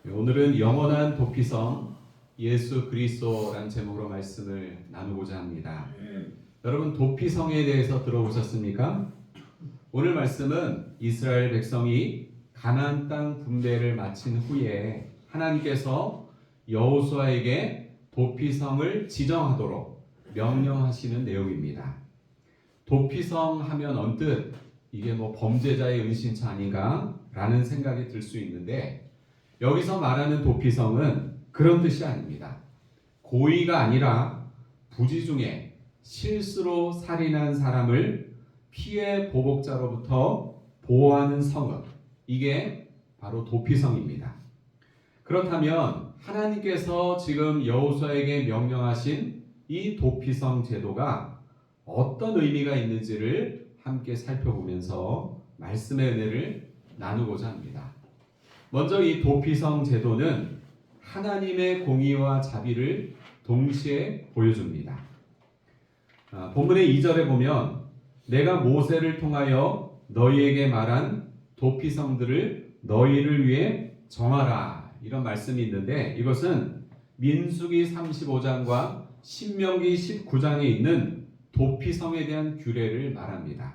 오늘은 영원한 도피성 예수 그리스도라는 제목으로 말씀을 나누고자 합니다. 여러분, 도피성에 대해서 들어보셨습니까? 오늘 말씀은 이스라엘 백성이 가나안 땅 분배를 마친 후에 하나님께서 여호수아에게 도피성을 지정하도록 명령하시는 내용입니다. 도피성 하면 언뜻 이게 범죄자의 은신처 아닌가 라는 생각이 들 수 있는데, 여기서 말하는 도피성은 그런 뜻이 아닙니다. 고의가 아니라 부지 중에 실수로 살인한 사람을 피해 보복자로부터 보호하는 성읍, 이게 바로 도피성입니다. 그렇다면 하나님께서 지금 여호수아에게 명령하신 이 도피성 제도가 어떤 의미가 있는지를 함께 살펴보면서 말씀의 은혜를 나누고자 합니다. 먼저 이 도피성 제도는 하나님의 공의와 자비를 동시에 보여줍니다. 본문의 2절에 보면 내가 모세를 통하여 너희에게 말한 도피성들을 너희를 위해 정하라, 이런 말씀이 있는데, 이것은 민수기 35장과 신명기 19장에 있는 도피성에 대한 규례를 말합니다.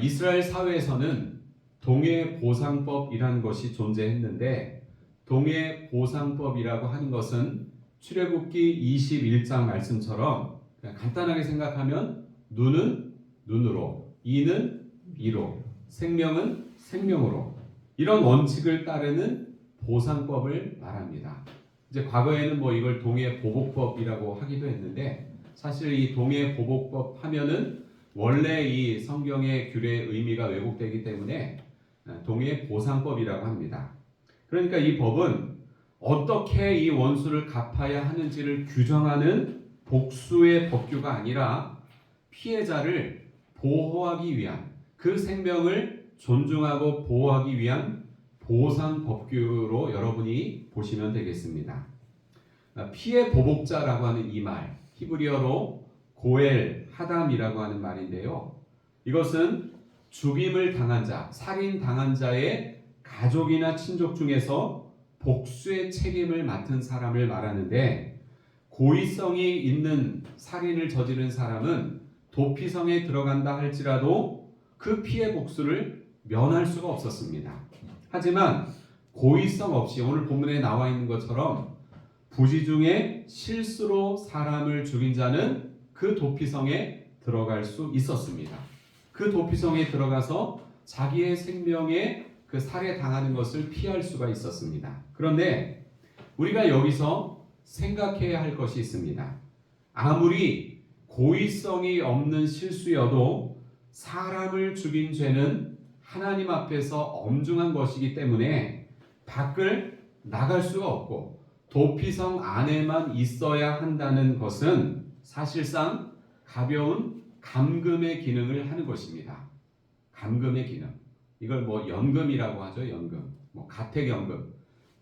이스라엘 사회에서는 동해보상법이라는 것이 존재했는데, 동해보상법이라고 하는 것은 출애굽기 21장 말씀처럼 그냥 간단하게 생각하면 눈은 눈으로, 이는 이로, 생명은 생명으로, 이런 원칙을 따르는 보상법을 말합니다. 이제 과거에는 이걸 동해보복법이라고 하기도 했는데, 사실 이 동해보복법 하면은 원래 이 성경의 규례의 의미가 왜곡되기 때문에 동해보상법이라고 합니다. 그러니까 이 법은 어떻게 이 원수를 갚아야 하는지를 규정하는 복수의 법규가 아니라 피해자를 보호하기 위한, 그 생명을 존중하고 보호하기 위한 보상 법규로 여러분이 보시면 되겠습니다. 피해 보복자라고 하는 이 말, 히브리어로 고엘 하담이라고 하는 말인데요. 이것은 죽임을 당한 자, 살인 당한 자의 가족이나 친족 중에서 복수의 책임을 맡은 사람을 말하는데, 고의성이 있는 살인을 저지른 사람은 도피성에 들어간다 할지라도 그 피해 복수를 면할 수가 없었습니다. 하지만 고의성 없이 오늘 본문에 나와 있는 것처럼 부지 중에 실수로 사람을 죽인 자는 그 도피성에 들어갈 수 있었습니다. 그 도피성에 들어가서 자기의 생명에 그 살해당하는 것을 피할 수가 있었습니다. 그런데 우리가 여기서 생각해야 할 것이 있습니다. 아무리 고의성이 없는 실수여도 사람을 죽인 죄는 하나님 앞에서 엄중한 것이기 때문에 밖을 나갈 수가 없고 도피성 안에만 있어야 한다는 것은 사실상 가벼운 감금의 기능을 하는 것입니다. 감금의 기능. 이걸 연금이라고 하죠. 연금. 가택연금.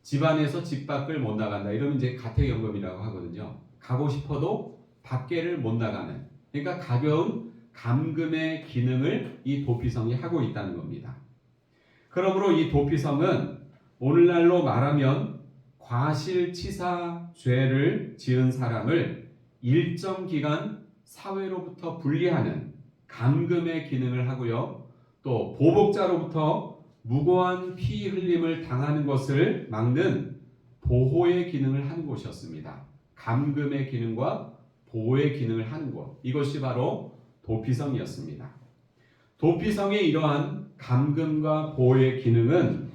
집안에서 집 밖을 못 나간다, 이러면 이제 가택연금이라고 하거든요. 가고 싶어도 밖에를 못 나가는. 그러니까 가벼운 감금의 기능을 이 도피성이 하고 있다는 겁니다. 그러므로 이 도피성은 오늘날로 말하면 과실치사 죄를 지은 사람을 일정 기간 사회로부터 분리하는 감금의 기능을 하고요. 또 보복자로부터 무고한 피 흘림을 당하는 것을 막는 보호의 기능을 하는 곳이었습니다. 감금의 기능과 보호의 기능을 하는 곳, 이것이 바로 도피성이었습니다. 도피성의 이러한 감금과 보호의 기능은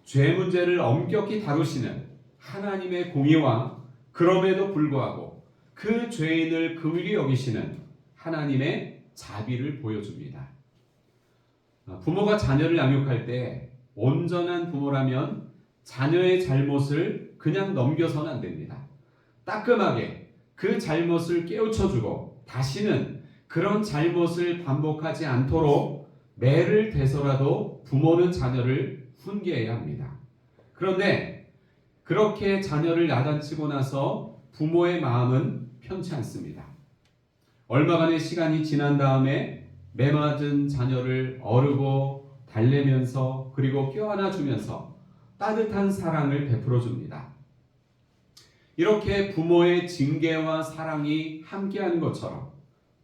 죄 문제를 엄격히 다루시는 하나님의 공의와 그럼에도 불구하고 그 죄인을 긍휼히 여기시는 하나님의 자비를 보여줍니다. 부모가 자녀를 양육할 때 온전한 부모라면 자녀의 잘못을 그냥 넘겨서는 안 됩니다. 따끔하게 그 잘못을 깨우쳐주고 다시는 그런 잘못을 반복하지 않도록 매를 대서라도 부모는 자녀를 훈계해야 합니다. 그런데 그렇게 자녀를 야단치고 나서 부모의 마음은 편치 않습니다. 얼마간의 시간이 지난 다음에 매맞은 자녀를 어르고 달래면서 그리고 껴안아 주면서 따뜻한 사랑을 베풀어 줍니다. 이렇게 부모의 징계와 사랑이 함께하는 것처럼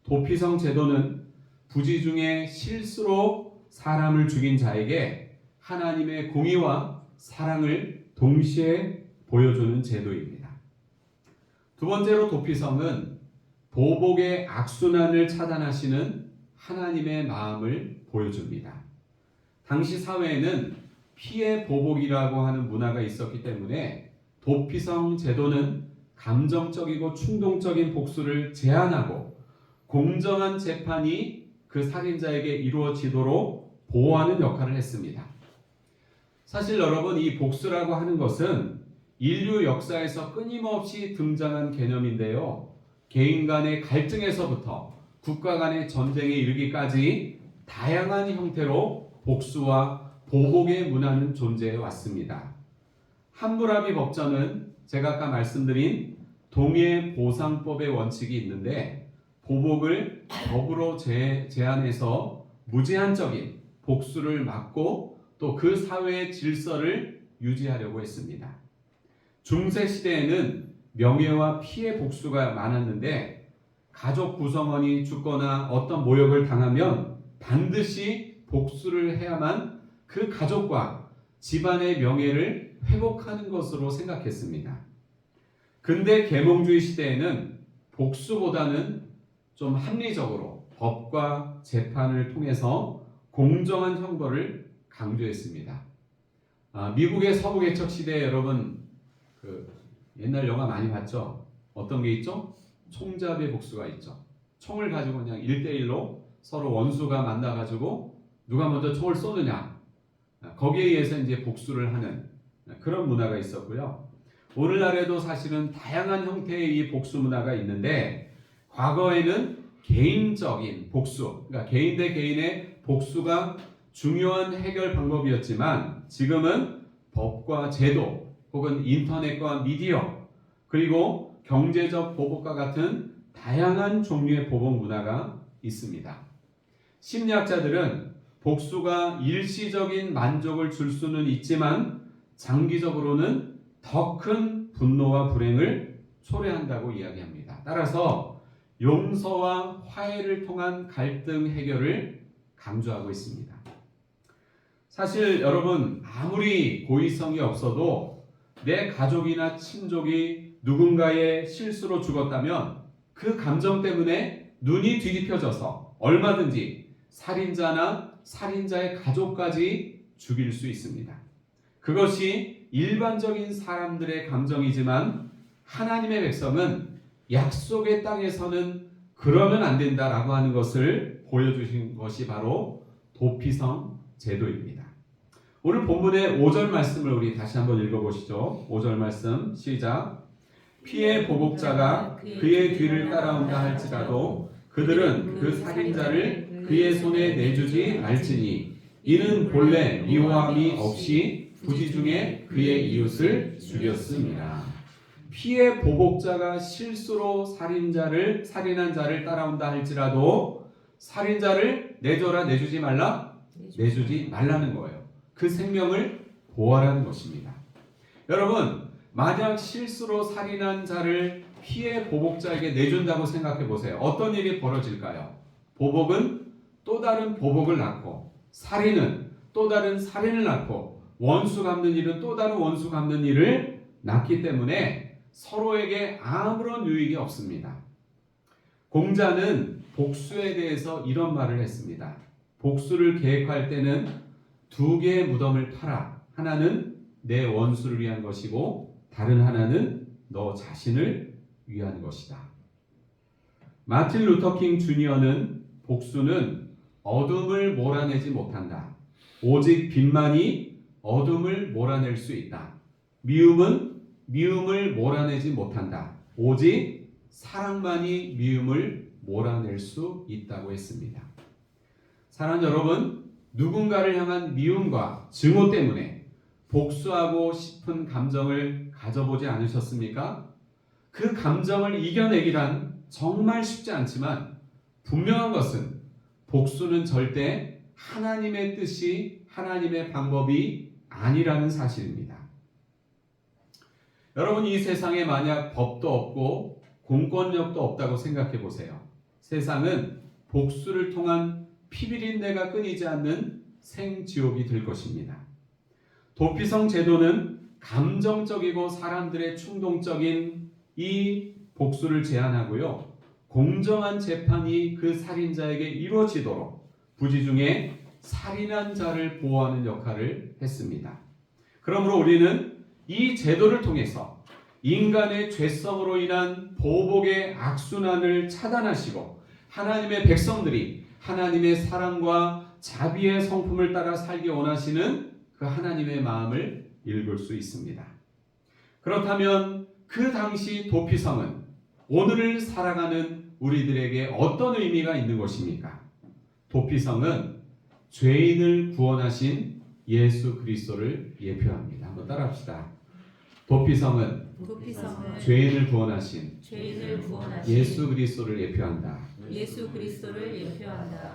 도피성 제도는 부지 중에 실수로 사람을 죽인 자에게 하나님의 공의와 사랑을 동시에 보여주는 제도입니다. 두 번째로 도피성은 보복의 악순환을 차단하시는 하나님의 마음을 보여줍니다. 당시 사회에는 피해 보복이라고 하는 문화가 있었기 때문에 도피성 제도는 감정적이고 충동적인 복수를 제한하고 공정한 재판이 그 살인자에게 이루어지도록 보호하는 역할을 했습니다. 사실 여러분, 이 복수라고 하는 것은 인류 역사에서 끊임없이 등장한 개념인데요. 개인 간의 갈등에서부터 국가 간의 전쟁에 이르기까지 다양한 형태로 복수와 보복의 문화는 존재해 왔습니다. 함무라비 법전은 제가 아까 말씀드린 동해보상법의 원칙이 있는데 보복을 법으로 제한해서 무제한적인 복수를 막고 또 그 사회의 질서를 유지하려고 했습니다. 중세 시대에는 명예와 피해 복수가 많았는데 가족 구성원이 죽거나 어떤 모욕을 당하면 반드시 복수를 해야만 그 가족과 집안의 명예를 회복하는 것으로 생각했습니다. 근대 계몽주의 시대에는 복수보다는 좀 합리적으로 법과 재판을 통해서 공정한 형벌을 강조했습니다. 미국의 서부개척 시대에 여러분 옛날 영화 많이 봤죠? 어떤 게 있죠? 총잡이 복수가 있죠. 총을 가지고 그냥 1대1로 서로 원수가 만나가지고 누가 먼저 총을 쏘느냐, 거기에 의해서 이제 복수를 하는 그런 문화가 있었고요. 오늘날에도 사실은 다양한 형태의 이 복수 문화가 있는데 과거에는 개인적인 복수, 그러니까 개인 대 개인의 복수가 중요한 해결 방법이었지만 지금은 법과 제도 혹은 인터넷과 미디어 그리고 경제적 보복과 같은 다양한 종류의 보복 문화가 있습니다. 심리학자들은 복수가 일시적인 만족을 줄 수는 있지만 장기적으로는 더 큰 분노와 불행을 초래한다고 이야기합니다. 따라서 용서와 화해를 통한 갈등 해결을 강조하고 있습니다. 사실 여러분, 아무리 고의성이 없어도 내 가족이나 친족이 누군가의 실수로 죽었다면 그 감정 때문에 눈이 뒤집혀져서 얼마든지 살인자나 살인자의 가족까지 죽일 수 있습니다. 그것이 일반적인 사람들의 감정이지만 하나님의 백성은 약속의 땅에서는 그러면 안 된다라고 하는 것을 보여주신 것이 바로 도피성 제도입니다. 오늘 본문의 5절 말씀을 우리 다시 한번 읽어보시죠. 5절 말씀 시작. 피해 보복자가 그의 뒤를 따라온다 할지라도 그들은 그 살인자를 그의 손에 내주지 말지니 이는 본래 미워함이 없이 부지 중에 그의 이웃을 죽였습니다. 피해 보복자가 실수로 살인한 자를 따라온다 할지라도 살인자를 내줘라 내주지 말라? 내주지 말라는 거예요. 그 생명을 보호하라는 것입니다. 여러분, 만약 실수로 살인한 자를 피해 보복자에게 내준다고 생각해 보세요. 어떤 일이 벌어질까요? 보복은 또 다른 보복을 낳고 살인은 또 다른 살인을 낳고 원수 갚는 일은 또 다른 원수 갚는 일을 낳기 때문에 서로에게 아무런 유익이 없습니다. 공자는 복수에 대해서 이런 말을 했습니다. 복수를 계획할 때는 두 개의 무덤을 팔아. 하나는 내 원수를 위한 것이고 다른 하나는 너 자신을 위한 것이다. 마틴 루터킹 주니어는 복수는 어둠을 몰아내지 못한다. 오직 빛만이 어둠을 몰아낼 수 있다. 미움은 미움을 몰아내지 못한다. 오직 사랑만이 미움을 몰아낼 수 있다고 했습니다. 사랑하는 여러분, 누군가를 향한 미움과 증오 때문에 복수하고 싶은 감정을 가져보지 않으셨습니까? 그 감정을 이겨내기란 정말 쉽지 않지만 분명한 것은 복수는 절대 하나님의 뜻이, 하나님의 방법이 아니라는 사실입니다. 여러분, 이 세상에 만약 법도 없고 공권력도 없다고 생각해 보세요. 세상은 복수를 통한 피비린내가 끊이지 않는 생지옥이 될 것입니다. 도피성 제도는 감정적이고 사람들의 충동적인 이 복수를 제한하고요. 공정한 재판이 그 살인자에게 이루어지도록 부지중에 살인한 자를 보호하는 역할을 했습니다. 그러므로 우리는 이 제도를 통해서 인간의 죄성으로 인한 보복의 악순환을 차단하시고 하나님의 백성들이 하나님의 사랑과 자비의 성품을 따라 살기 원하시는 그 하나님의 마음을 읽을 수 있습니다. 그렇다면 그 당시 도피성은 오늘을 살아가는 우리들에게 어떤 의미가 있는 것입니까? 도피성은 죄인을 구원하신 예수 그리스도를 예표합니다. 한번 따라합시다. 도피성은 죄인을 구원하신 예수 그리스도를 예표한다.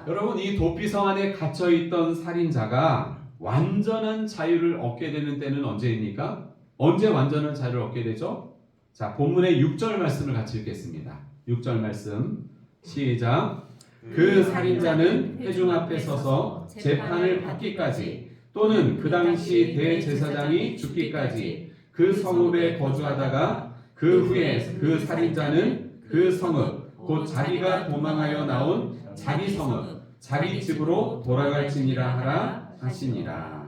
여러분, 이 도피성 안에 갇혀 있던 살인자가 완전한 자유를 얻게 되는 때는 언제입니까? 언제 완전한 자유를 얻게 되죠? 자, 본문의 6절 말씀을 같이 읽겠습니다. 6절 말씀 시작. 그 살인자는 회중 앞에 서서 재판을 받기까지 또는 그 당시 대제사장이 죽기까지 그 성읍에 거주하다가 그 후에 그 살인자는 그 성읍 곧 자기가 도망하여 나온 자기 성읍 자기 집으로 돌아갈지니라 하라 하시니라.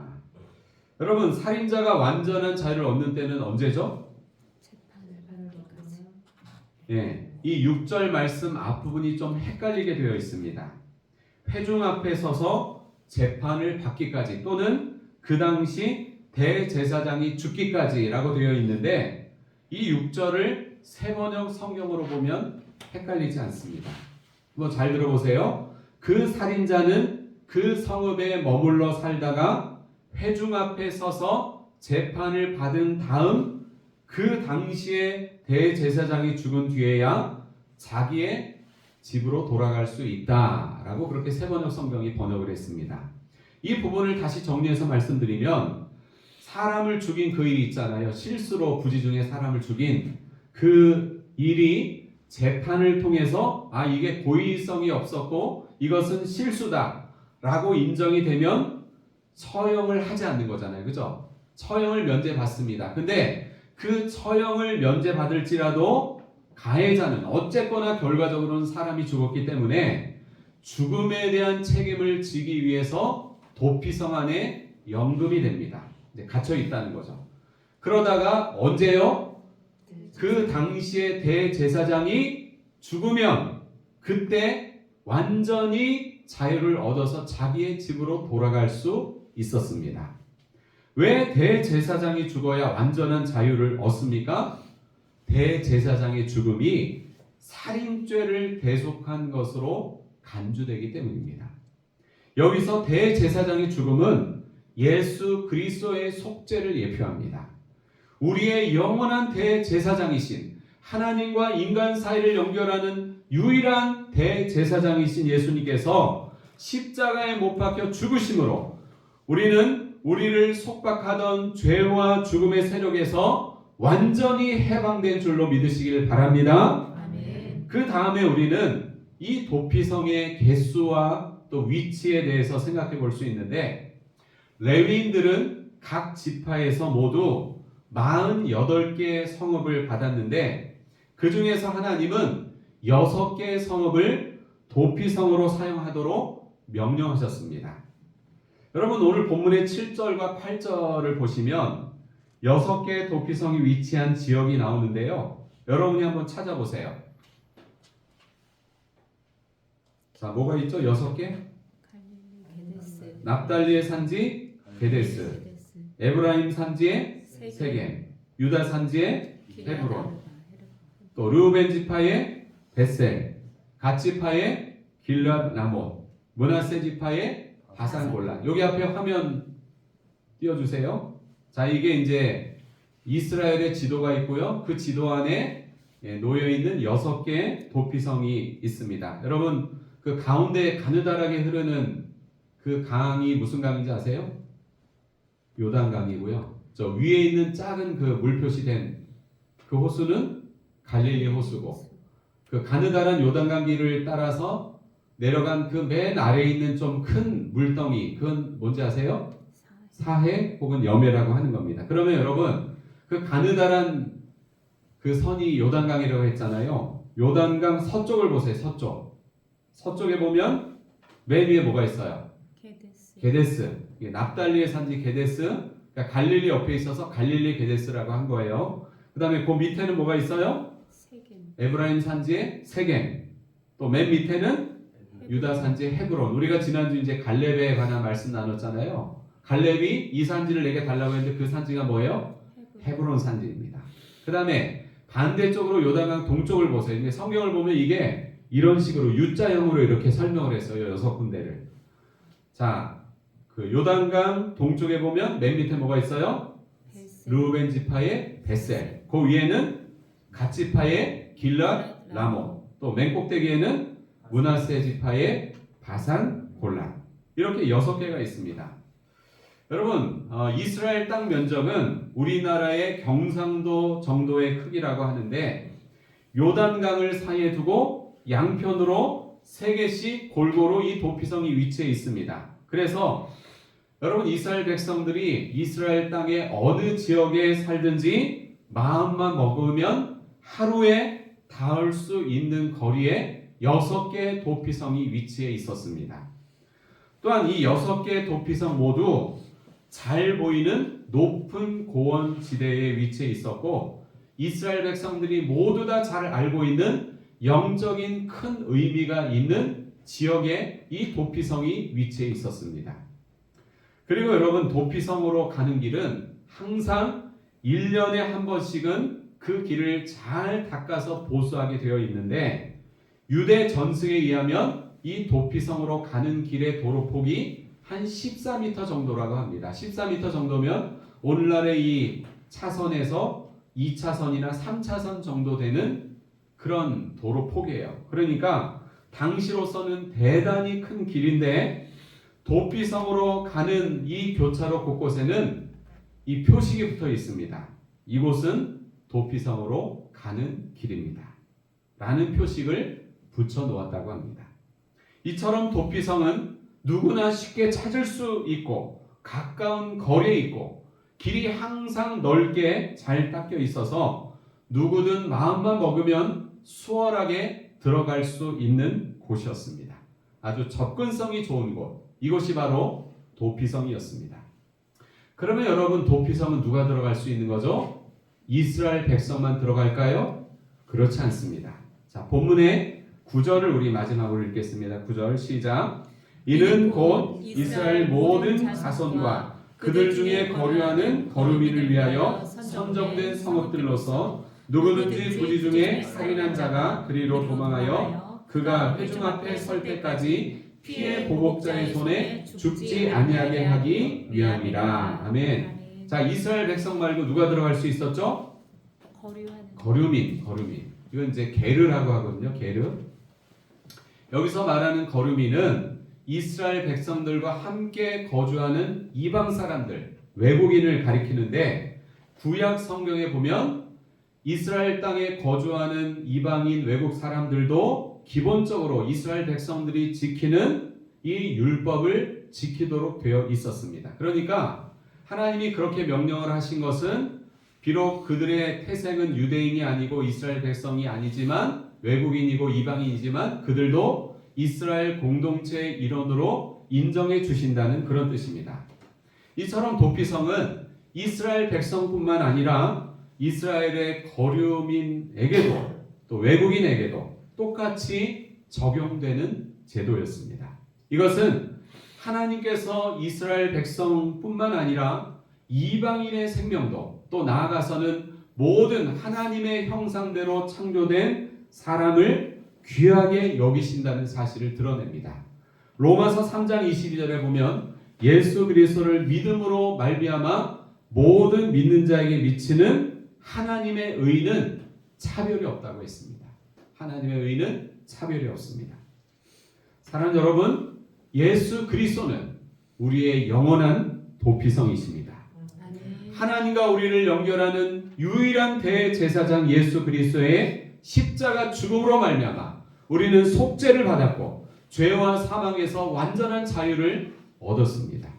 여러분, 살인자가 완전한 자유를 얻는 때는 언제죠? 이 6절 말씀 앞부분이 좀 헷갈리게 되어 있습니다. 회중 앞에 서서 재판을 받기까지 또는 그 당시 대제사장이 죽기까지라고 되어 있는데 이 6절을 세번역 성경으로 보면 헷갈리지 않습니다. 한번 잘 들어보세요. 그 살인자는 그 성읍에 머물러 살다가 회중 앞에 서서 재판을 받은 다음 그 당시에 대제사장이 죽은 뒤에야 자기의 집으로 돌아갈 수 있다라고 그렇게 세번역 성경이 번역을 했습니다. 이 부분을 다시 정리해서 말씀드리면 사람을 죽인 그 일이 있잖아요. 실수로 부지중에 사람을 죽인 그 일이 재판을 통해서 이게 고의성이 없었고 이것은 실수다라고 인정이 되면 처형을 하지 않는 거잖아요. 그죠? 처형을 면제받습니다. 근데 그 처형을 면제받을지라도 가해자는 어쨌거나 결과적으로는 사람이 죽었기 때문에 죽음에 대한 책임을 지기 위해서 도피성 안에 연금이 됩니다. 이제 갇혀 있다는 거죠. 그러다가 언제요? 그 당시에 대제사장이 죽으면 그때 완전히 자유를 얻어서 자기의 집으로 돌아갈 수 있었습니다. 왜 대제사장이 죽어야 완전한 자유를 얻습니까? 대제사장의 죽음이 살인죄를 대속한 것으로 간주되기 때문입니다. 여기서 대제사장의 죽음은 예수 그리스도의 속죄를 예표합니다. 우리의 영원한 대제사장이신 하나님과 인간 사이를 연결하는 유일한 대제사장이신 예수님께서 십자가에 못 박혀 죽으심으로 우리는 우리를 속박하던 죄와 죽음의 세력에서 완전히 해방된 줄로 믿으시길 바랍니다. 아멘. 그 다음에 우리는 이 도피성의 개수와 또 위치에 대해서 생각해 볼 수 있는데 레위인들은 각 지파에서 모두 48개의 성읍을 받았는데 그 중에서 하나님은 6개의 성읍을 도피성으로 사용하도록 명령하셨습니다. 여러분, 오늘 본문의 7절과 8절을 보시면 6개의 도피성이 위치한 지역이 나오는데요. 여러분이 한번 찾아보세요. 자, 뭐가 있죠? 6개? 납달리의 산지 게데스, 에브라임 산지의 세겜, 유다 산지의 헤브론, 또 르우벤 지파의 벳셀, 갓 지파의 길앗 라못, 므낫세 지파의 바산 골란. 여기 앞에 화면 띄워주세요. 자, 이게 이제 이스라엘의 지도가 있고요. 그 지도 안에 놓여 있는 6개의 도피성이 있습니다. 여러분, 그 가운데 가느다랗게 흐르는 그 강이 무슨 강인지 아세요? 요단강이고요. 저 위에 있는 작은 그 물 표시된 그 호수는 갈릴리 호수고, 그 가느다란 요단강 길을 따라서 내려간 그 맨 아래에 있는 좀 큰 물덩이, 그건 뭔지 아세요? 사해 혹은 여매라고 하는 겁니다. 그러면 여러분, 그 가느다란 그 선이 요단강이라고 했잖아요. 요단강 서쪽을 보세요. 서쪽에 보면 맨 위에 뭐가 있어요? 게데스. 이게 납달리의 산지 게데스. 그러니까 갈릴리 옆에 있어서 갈릴리 게데스라고 한 거예요. 그 다음에 그 밑에는 뭐가 있어요? 에브라임 산지의 세겜. 또 맨 밑에는 유다 산지의 헤브론. 우리가 지난주 이제 갈렙에 관한 말씀 나눴잖아요. 갈렙이 이 산지를 내게 달라고 했는데 그 산지가 뭐예요? 헤브론 산지입니다. 그 다음에 반대쪽으로 요단강 동쪽을 보세요. 근데 성경을 보면 이게 이런 식으로 U자형으로 이렇게 설명을 했어요. 6군데를. 자, 그 요단강 동쪽에 보면 맨 밑에 뭐가 있어요? 르우벤 지파의 베셀. 그 위에는 갓 지파의 길랏 라모. 또 맨 꼭대기에는 므낫세 지파의 바산 골란. 이렇게 6개가 있습니다. 여러분, 이스라엘 땅 면적은 우리나라의 경상도 정도의 크기라고 하는데 요단강을 사이에 두고 양편으로 3개씩 골고루 이 도피성이 위치해 있습니다. 그래서 여러분, 이스라엘 백성들이 이스라엘 땅의 어느 지역에 살든지 마음만 먹으면 하루에 닿을 수 있는 거리에 6개의 도피성이 위치해 있었습니다. 또한 이 6개의 도피성 모두 잘 보이는 높은 고원 지대에 위치해 있었고 이스라엘 백성들이 모두 다 잘 알고 있는 영적인 큰 의미가 있는 지역에 이 도피성이 위치해 있었습니다. 그리고 여러분, 도피성으로 가는 길은 항상 1년에 한 번씩은 그 길을 잘 닦아서 보수하게 되어 있는데 유대 전승에 의하면 이 도피성으로 가는 길의 도로폭이 한 14m 정도라고 합니다. 14m 정도면 오늘날의 이 차선에서 2차선이나 3차선 정도 되는 그런 도로폭이에요. 그러니까 당시로서는 대단히 큰 길인데 도피성으로 가는 이 교차로 곳곳에는 이 표식이 붙어 있습니다. 이곳은 도피성으로 가는 길입니다. 라는 표식을 붙여 놓았다고 합니다. 이처럼 도피성은 누구나 쉽게 찾을 수 있고 가까운 거리에 있고 길이 항상 넓게 잘 닦여 있어서 누구든 마음만 먹으면 수월하게 들어갈 수 있는 곳이었습니다. 아주 접근성이 좋은 곳, 이곳이 바로 도피성이었습니다. 그러면 여러분, 도피성은 누가 들어갈 수 있는 거죠? 이스라엘 백성만 들어갈까요? 그렇지 않습니다. 자, 본문의 9절을 우리 마지막으로 읽겠습니다. 9절 시작. 이는 곧 이스라엘 모든 자손과 그들 중에 거류하는 거류민을 위하여 선정된 성읍들로서 누구든지 부지 중에 살인한 자가 그리로 도망하여 그가 회중 앞에 설 때까지 피해 보복자의 손에 죽지 아니하게 하기 위함이라. 아멘. 자, 이스라엘 백성 말고 누가 들어갈 수 있었죠? 거류민. 이건 이제 게르라고 하거든요. 게르. 여기서 말하는 거류민은 이스라엘 백성들과 함께 거주하는 이방 사람들, 외국인을 가리키는데 구약 성경에 보면 이스라엘 땅에 거주하는 이방인 외국 사람들도 기본적으로 이스라엘 백성들이 지키는 이 율법을 지키도록 되어 있었습니다. 그러니까 하나님이 그렇게 명령을 하신 것은 비록 그들의 태생은 유대인이 아니고 이스라엘 백성이 아니지만 외국인이고 이방인이지만 그들도 이스라엘 공동체의 일원으로 인정해 주신다는 그런 뜻입니다. 이처럼 도피성은 이스라엘 백성뿐만 아니라 이스라엘의 거류민에게도 또 외국인에게도 똑같이 적용되는 제도였습니다. 이것은 하나님께서 이스라엘 백성뿐만 아니라 이방인의 생명도 또 나아가서는 모든 하나님의 형상대로 창조된 사람을 귀하게 여기신다는 사실을 드러냅니다. 로마서 3장 22절에 보면 예수 그리스도를 믿음으로 말미암아 모든 믿는 자에게 미치는 하나님의 의는 차별이 없다고 했습니다. 하나님의 의는 차별이 없습니다. 사랑하는 여러분, 예수 그리스도는 우리의 영원한 도피성이십니다. 하나님과 우리를 연결하는 유일한 대제사장 예수 그리스도의 십자가 죽음으로 말미암아 우리는 속죄를 받았고 죄와 사망에서 완전한 자유를 얻었습니다.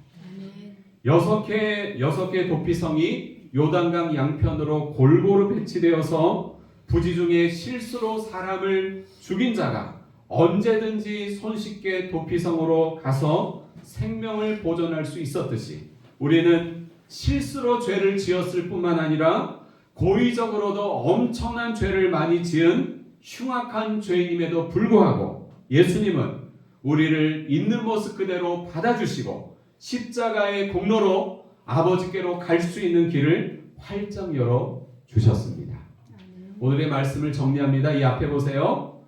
여섯 개 도피성이 요단강 양편으로 골고루 배치되어서 부지 중에 실수로 사람을 죽인 자가 언제든지 손쉽게 도피성으로 가서 생명을 보존할 수 있었듯이 우리는 실수로 죄를 지었을 뿐만 아니라 고의적으로도 엄청난 죄를 많이 지은 흉악한 죄인임에도 불구하고 예수님은 우리를 있는 모습 그대로 받아주시고 십자가의 공로로 아버지께로 갈 수 있는 길을 활짝 열어 주셨습니다. 오늘의 말씀을 정리합니다. 이 앞에 보세요.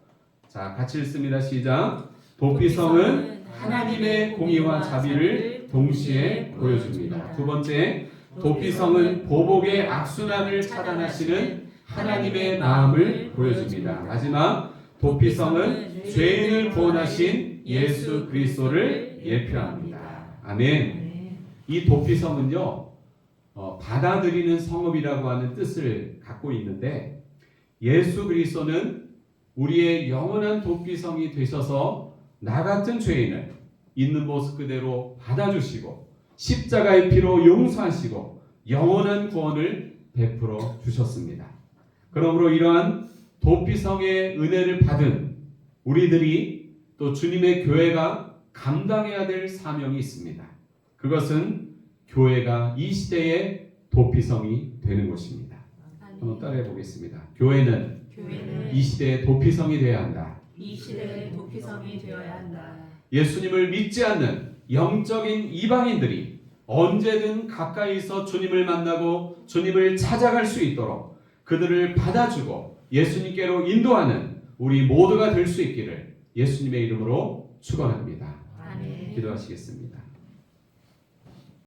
자, 같이 읽습니다. 시작. 도피성은 하나님의 공의와 자비를 동시에 보여줍니다. 두 번째, 도피성은 보복의 악순환을 차단하시는 하나님의 마음을 보여줍니다. 마지막, 도피성은 죄인을 구원하신 예수 그리스도를 예표합니다. 아멘. 이 도피성은요, 받아들이는 성읍이라고 하는 뜻을 갖고 있는데 예수 그리스도는 우리의 영원한 도피성이 되셔서 나 같은 죄인을 있는 모습 그대로 받아주시고 십자가의 피로 용서하시고 영원한 구원을 베풀어 주셨습니다. 그러므로 이러한 도피성의 은혜를 받은 우리들이 또 주님의 교회가 감당해야 될 사명이 있습니다. 그것은 교회가 이 시대의 도피성이 되는 것입니다. 한번 따라해 보겠습니다. 교회는 이 시대의 도피성이 되어야 한다. 이 시대의 도피성이 되어야 한다. 예수님을 믿지 않는 영적인 이방인들이 언제든 가까이서 주님을 만나고 주님을 찾아갈 수 있도록 그들을 받아주고 예수님께로 인도하는 우리 모두가 될 수 있기를 예수님의 이름으로 축원합니다. 아멘. 기도하시겠습니다.